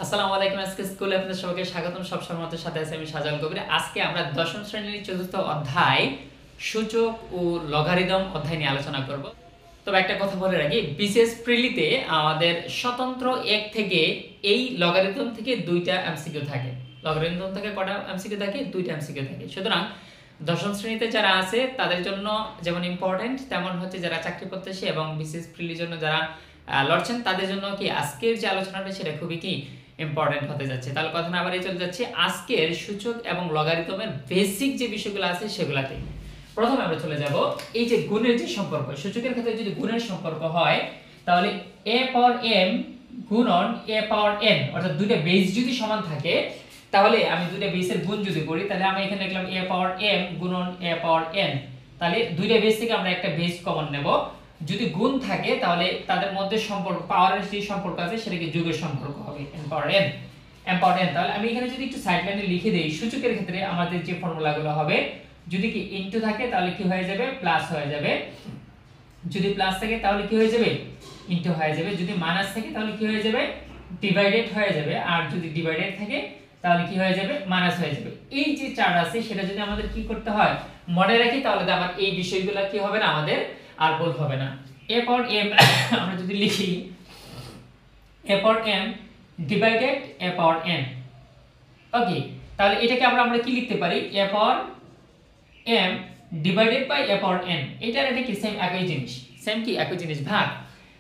আসসালামু আলাইকুম। আজকে স্কুলে আপনাদের সবাইকে স্বাগতম। সবসময় মতো সাথে আছে আমি সাজাল কবির। আজকে আমরা দশম শ্রেণীর চতুর্থ অধ্যায় সূচক ও লগারিদম অধ্যায় নিয়ে আলোচনা করব। তবে একটা কথা বলে রাখি, বিশেষ প্রিলিতে আমাদের স্বতন্ত্র এক থেকে এই লগারিদম থেকে দুইটা এমসিকিউ থাকে। লগারিদম থেকে কটা এমসিকিউ থাকে? দুইটা এমসিকিউ থাকে। সুতরাং দশম শ্রেণীতে যারা আছে তাদের জন্য যেমন ইম্পর্টেন্ট, তেমন হচ্ছে যারা চাকরি প্রত্যাশী এবং বিশেষ প্রিলির জন্য যারা লড়ছেন তাদের জন্য কি আজকের যে আলোচনাটা সেটা খুবই কি ইম্পর্টেন্ট হতে যাচ্ছে। তাহলে কথা না বাড়িয়ে চলে যাচ্ছে আজকের সূচক এবং লগারিদমের বেসিক যে বিষয়গুলো আছে সেগুলাতে। প্রথমে আমরা চলে যাব এই যে গুণের যে সম্পর্ক। সূচকের ক্ষেত্রে যদি গুণের সম্পর্ক হয় তাহলে a পাওয়ার m গুণন a পাওয়ার n, অর্থাৎ দুইটা বেস যদি সমান থাকে তাহলে আমি দুইটা বেসের গুণ যদি করি তাহলে আমি এখানে লিখলাম a পাওয়ার m গুণন a পাওয়ার n। তাহলে দুইটা বেস থেকে আমরা একটা বেস কমন নেব। যদি গুণ থাকে তাহলে তাদের মধ্যে সম্পর্ক, পাওয়ারের যে সম্পর্ক আছে সেটাকে যোগের সম্পর্ক হবে m পাওয়ার n, m পাওয়ার n। তাহলে আমি এখানে যদি একটু সাইড লাইনে লিখে দেই, সূচকের ক্ষেত্রে আমাদের যে ফর্মুলাগুলো হবে, যদি কি ইনটু থাকে তাহলে কি হয়ে যাবে? প্লাস হয়ে যাবে। যদি প্লাস থাকে তাহলে কি হয়ে যাবে? ইনটু হয়ে যাবে। যদি মাইনাস থাকে তাহলে কি হয়ে যাবে? ডিভাইডেড হয়ে যাবে। আর যদি ডিভাইডেড থাকে তাহলে কি হয়ে যাবে? মাইনাস হয়ে যাবে। এই যে চার্ট আছে সেটা যদি আমাদের কি করতে হয় মনে রাখি তাহলে আমার এই বিষয়গুলো কি হবে না, আমাদের আর ভুল হবে না। a পাওয়ার m আমরা যদি লিখি a power m divided a power n, okay. তাহলে এটাকে আমরা কি লিখতে পারি? a power m divided by a power n। এটা কি সেম একই জিনিস, সেম কি একই জিনিস, ভাগ।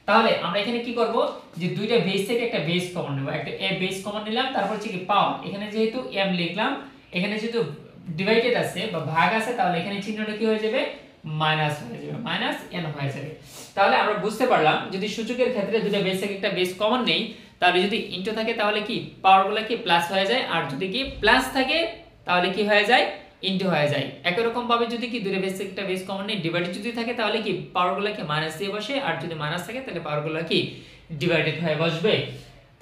তাহলে আমরা এখানে কি করব, যে দুইটা বেস থেকে একটা বেস কমন নেব। একটা a বেস কমন নিলাম, তারপর হচ্ছে কি পাওয়ার, এখানে যেহেতু m লিখলাম, এখানে যেহেতু ডিভাইডেড আছে বা ভাগ আছে তাহলে এখানে চিহ্নটা কি হয়ে যাবে? মাইনাস হয়ে যাবে, মাইনাস n হয়ে যাবে। তাহলে আমরা বুঝতে পারলাম যদি সূচকের ক্ষেত্রে দুটো বেস থেকে একটা বেস কমন নেই তাহলে যদি ইনটু থাকে তাহলে কি পাওয়ারগুলো কি প্লাস হয়ে যায়, আর যদি কি প্লাস থাকে তাহলে কি হয়ে যায়? ইনটু হয়ে যায়। একই রকম ভাবে যদি কি দুটো বেস থেকে একটা বেস কমন নেই, ডিভাইডেড যদি থাকে তাহলে কি পাওয়ারগুলো কি মাইনাস দিয়ে বসে, আর যদি মাইনাস থাকে তাহলে পাওয়ারগুলো কি ডিভাইডেড হয়ে বসবে।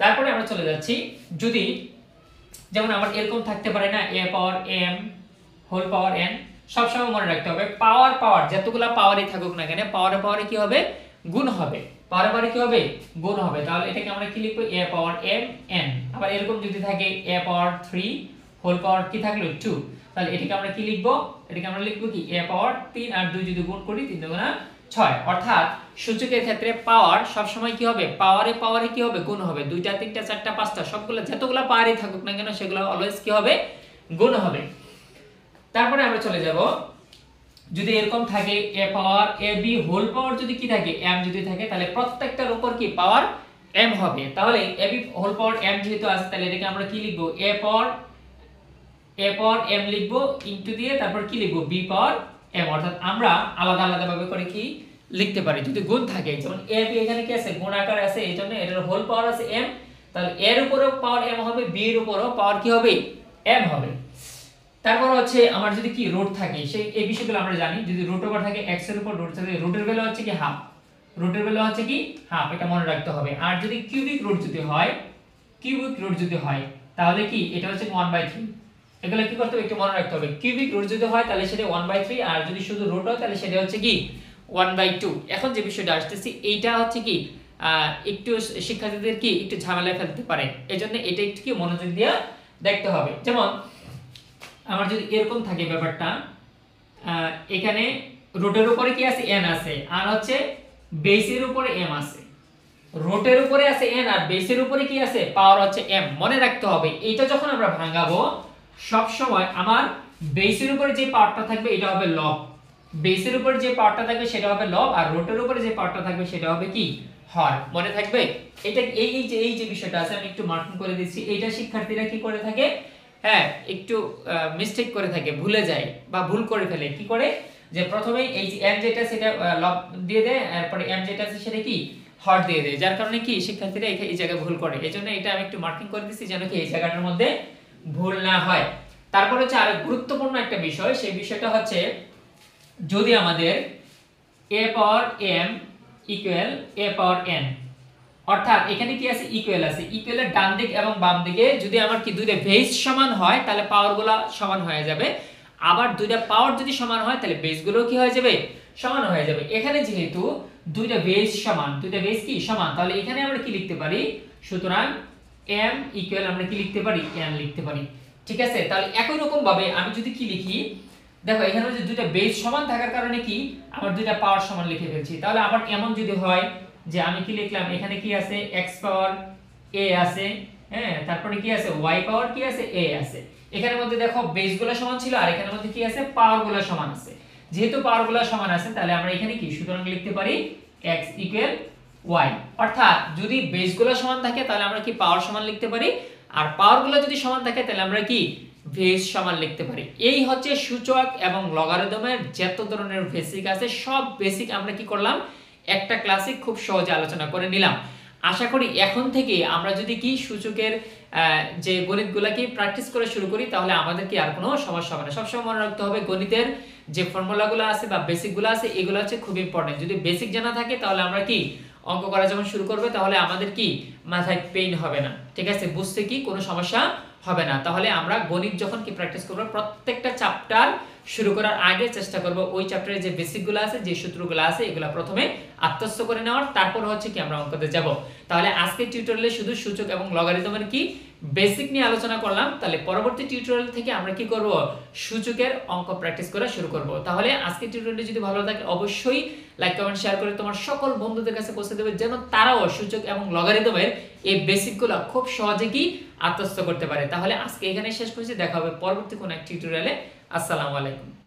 তারপরে আমরা চলে যাচ্ছি, যদি যেমন আমার এরকম থাকতে পারে না, a power m whole power n। সবসময় মনে রাখতে হবে পাওয়ার যতগুলা পাওয়ারই থাকুক না কেন, পাওয়ারে কি হবে? গুণ হবে। পাওয়ারে কি হবে? গুণ হবে। তাহলে এটাকে আমরা কি লিখবো? a power m n। আবার এরকম যদি থাকে a পাওয়ার 3 হোল পাওয়ার কি থাকলো 2, তাহলে এটাকে আমরা কি লিখবো? এটাকে আমরা লিখবো কি a পাওয়ার 3 আর 2 যদি গুণ করি 3 দুগুণা 6। অর্থাৎ সূচকের ক্ষেত্রে পাওয়ার সব সময় কি হবে? পাওয়ারে কি হবে? গুণ হবে। 2টা 3টা 4টা 5টা সবগুলো যতগুলা পাওয়ারই থাকুক না কেন সেগুলো অলওয়েজ কি হবে? গুণ হবে। তারপরে আমরা চলে যাব, যদি এরকম থাকে a power ab whole power যদি কি থাকে? m যদি থাকে তাহলে প্রত্যেকটার উপর কি পাওয়ার m হবে। তাহলে ab হোল পাওয়ার m যেহেতু আছে তাহলে এটাকে আমরা কি লিখবো? a পাওয়ার m লিখবো ইনটু দিয়ে তারপর কি লিখবো? b পাওয়ার m। অর্থাৎ আমরা আলাদা আলাদা ভাবে করে কি লিখতে পারি যদি গুণ থাকে। যেমন ab এখানে কি আছে? গুণ আকারে আছে, এইজন্য এটার হোল পাওয়ার আছে m, তাহলে এর উপরেও পাওয়ার m হবে, b এর উপরেও পাওয়ার কি হবে? m হবে। তারপর হচ্ছে আমার যদি কি রুট থাকে, সেই এই বিষয়গুলো আমরা জানি। যদি রুট ওভার থাকে x এর উপর রুট থাকে, রুটের ভ্যালু হচ্ছে কি হাফ, রুটের ভ্যালু হচ্ছে কি হাফ, এটা মনে রাখতে হবে। আর যদি কিউবিক রুট যদি হয় তাহলে কি এটা হচ্ছে 1/3। এগুলো কি করতে হবে? একটু মনে রাখতে হবে। কিউবিক রুট যদি হয় তাহলে সেটা 1/3, আর যদি শুধু রুট হয় তাহলে সেটা হচ্ছে কি 1/2। এখন যে বিষয়টা আসতেছি এইটা হচ্ছে কি একটু শিক্ষার্থীদের কি একটু ঝামেলায় ফেলতে পারে, এজন্য এটা একটু কি মনোযোগ দিয়ে দেখতে হবে। যেমন আমার যদি এরকম থাকে ব্যাপারটা, এখানে রুটের উপরে কি আছে? n আছে, আর হচ্ছে বেসের উপরে m আছে। রুটের উপরে আছে n আর বেসের উপরে কি আছে? পাওয়ার হচ্ছে m। মনে রাখতে হবে এটা যখন আমরা ভাঙাবো সব সময় আমার বেসের উপরে যে পাওয়ারটা থাকবে এটা হবে লব, বেসের উপরে যে পাওয়ারটা থাকবে সেটা হবে লব, আর রুটের উপরে যে পাওয়ারটা থাকবে সেটা হবে কি হর। মনে থাকবে এটা। এই যে বিষয়টা আছে আমি একটু মার্কিং করে দিচ্ছি, এইটা শিক্ষার্থীরা কি করে থাকে, হ্যাঁ একটু মিস্টেক করে থাকে, ভুলে যায় বা ভুল করে ফেলে। কি করে? যে প্রথমেই এই যে m যেটা সেটা লব দিয়ে দেয়, এরপরে m যেটা আছে সেটা কি হর দিয়ে দেয়, যার কারণে কি শিক্ষার্থীরা এই জায়গায় ভুল করে। এজন্য এটা আমি একটু মার্কিং করে দিচ্ছি যেন কি এই জায়গাটার মধ্যে ভুল না হয়। তারপর হচ্ছে আরো গুরুত্বপূর্ণ একটা বিষয়, সেই বিষয়টা হচ্ছে যদি আমাদের a power m equal a power n, অর্থাৎ এখানে কি আছে? ইকুয়াল আছে। ইকুয়ালের ডান দিক এবং বাম দিকে যদি আমার কি দুইটা বেস সমান হয় তাহলে পাওয়ারগুলো সমান হয়ে যাবে। আবার দুইটা পাওয়ার যদি সমান হয় তাহলে বেসগুলো কি হয়ে যাবে? সমান হয়ে যাবে। এখানে যেহেতু দুইটা বেস সমান, দুইটা বেস কি সমান, তাহলে এখানে আমরা কি লিখতে পারি? সুতরাং m ইকুয়াল আমরা কি লিখতে পারি n লিখতে পারি। ঠিক আছে, তাহলে একই রকম ভাবে আমি যদি কি লিখি, দেখো এখানে যে দুইটা বেস সমান থাকার কারণে কি আমার দুইটা পাওয়ার সমান লিখে ফেলছি। তাহলে আবার এমন যদি হয় যে আমি কি লিখলাম, এখানে কি আছে x পাওয়ার a আছে, হ্যাঁ, তারপরে কি আছে y পাওয়ার কি আছে a আছে। এখানের মধ্যে দেখো বেসগুলো সমান ছিল আর এখানের মধ্যে কি আছে পাওয়ারগুলো সমান আছে। যেহেতু পাওয়ারগুলো সমান আছে তাহলে আমরা এখানে কি সুতরাং লিখতে পারি x ইকুয়াল y। অর্থাৎ যদি বেসগুলো সমান থাকে তাহলে আমরা কি পাওয়ার সমান লিখতে পারি, আর পাওয়ারগুলো যদি সমান থাকে তাহলে আমরা কি বেস সমান লিখতে পারি। এই হচ্ছে সূচক এবং লগারিদমের যত ধরনের বেসিক আছে সব বেসিক আমরা কি করলাম একটা ক্লাসে খুব সহজে আলোচনা করে নিলাম। আশা করি এখন থেকে আমরা যদি কি সূচকের যে গণিতগুলোকে প্র্যাকটিস করে শুরু করি তাহলে আমাদের কি আর কোনো সমস্যা হবে না। সবসময় মনে রাখতে হবে গণিতের যে ফর্মুলাগুলো আছে বা বেসিকগুলো আছে এগুলো হচ্ছে খুব ইম্পর্টেন্ট। যদি বেসিক জানা থাকে তাহলে আমরা কি অঙ্ক করা যখন শুরু করবে তাহলে আমাদের কি মাথায় পেইন হবে না, ঠিক আছে, বুঝতে কি কোনো সমস্যা হবে না। তাহলে আমরা গণিত যখন কি প্র্যাকটিস করব প্রত্যেকটা চ্যাপ্টার শুরু করার আগে চেষ্টা করব ওই চ্যাপ্টারে যে বেসিকগুলো আছে যে সূত্রগুলো আছে এগুলো প্রথমে আত্মস্থ করে নেওয়ার, তারপর হচ্ছে কি আমরা অঙ্কতে যাব। তাহলে আজকে টিউটোরিয়ালে শুধু সূচক এবং লগারিদমের কি বেসিক নিয়ে আলোচনা করলাম। তাহলে পরবর্তী টিউটোরিয়াল থেকে আমরা কি করব সূচকের অঙ্ক প্র্যাকটিস করা শুরু করব। তাহলে আজকে টিউটোরিয়ালটি যদি ভালো লাগে অবশ্যই লাইক কমেন্ট শেয়ার করে তোমার সকল বন্ধুদের কাছে পৌঁছে দেবে যেন তারাও সূচক এবং লগারিদমের এই বেসিকগুলো খুব সহজে কি আত্মস্থ করতে পারে। তাহলে আজকে এখানে শেষ করছি, দেখা হবে পরবর্তী কোনো এক টিউটোরিয়ালে। আসসালামু আলাইকুম।